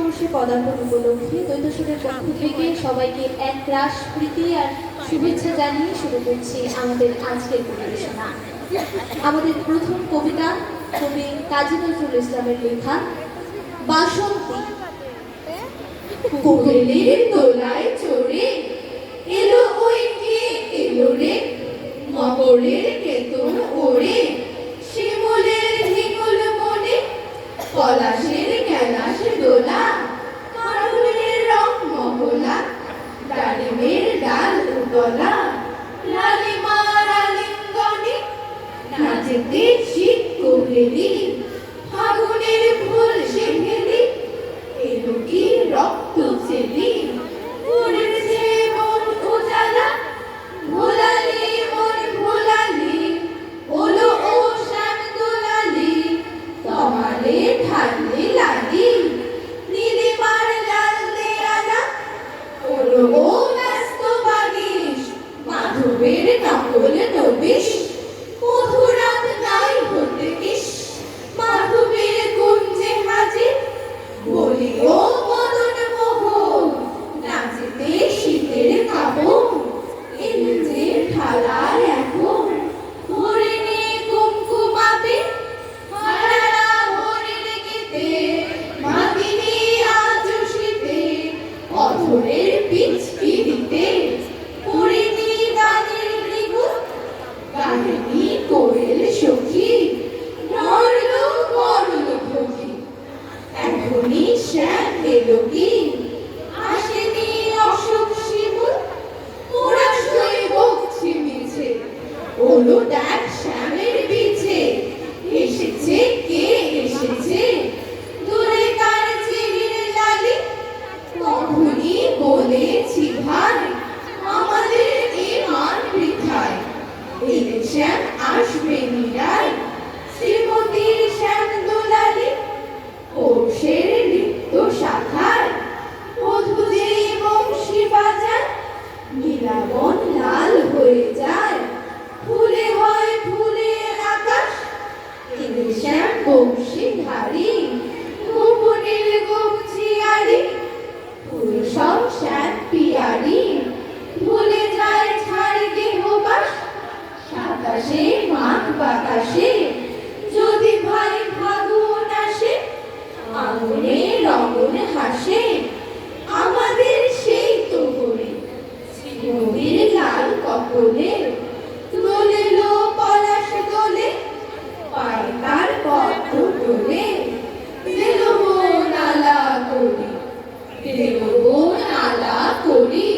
দিবসে পদার্পণ উপলক্ষে দ্বৈতস্বরের পক্ষ থেকে সবাইকে এক রাশ প্রীতি আর শুভেচ্ছা জানিয়ে শুরু করছি আমাদের আজকের পরিবেশনা। আমাদের প্রথম কবিতা কবি কাজী নজরুল ইসলামের লেখা বাসন্তী। কোকিলের দোলায় চড়ে এলো ওই কে এলো রে, মকরের কেতন ওড়ে শিমুলের ঢিকুল মনে, পলাশের ক্যালাস দোলা মাধুরীর রং মহলা, ডালিমের ডাল উতলা লালিমার আলিঙ্গনে, নাচেতে শীত কোকিলি ফাগুনের ফুল শিখেলি, এলো কি রক্ত চেলি উড়েছে মন উজালা, ভোলালি মন ভোলালি ওলো ও শ্যাম দোলালি, তমালে ঢালি লালি নীলিমার লাল দেয়ালা, ওলো ও ব্যস্ত বাগিস মাধবের নকল নবিশ, মধুরাত নাই হতে ইস মাধবের কুঞ্জে হাজির, বলি ও মদন মোহন নাচেতে শীতের কাবন, ইন্দ্রের ঢালায় এখন হরিণী কুমকুমাবে, হারারা হরিণ গীতে মাতিনি আজ শীতে, অধরের পিচকিরিতে হরিণী গানের নিগুণ, কাহিনী কোয়েল সখী নরল করল ভোগী, এখনই শ্যাম এলো কি আসেনি অশোক শিমুল, ওরা শুয়ে বকছি মিছে ওলো দেখ শ্যামের বিছে, এসেছে কে এসেছে দূরে কার চিরির লালি, তখনই বলেছি ভাই আমাদের এ মান বৃথায়, এলে শ্যাম আসবে নিরায় শ্রীমতীর শ্যাম দোলালি, পৌষের রিক্ত শাখায় মধু যেই বংশী বাজায়, নীলাবন লাল হয়ে যায় ফুলে হয় ফুলের আকাশ, এলে শ্যাম বংশীধারী গোপনের গমছিয়ারি, ফুল সব শ্যাম পিয়ারি ভুলে যায় ছাড় দেহবাস, সাতাশে মাঘ বাতাসে যদি ভাই ফাগুন আসে, আগুনে রঙন হাসে আমাদের সেই তো হরি, নদীর লাল কপলে দোলে লো পলাশ দোলে, পায়ে তার পদ্ম দোলে দেলো নালা করি, দেলো নালা করি।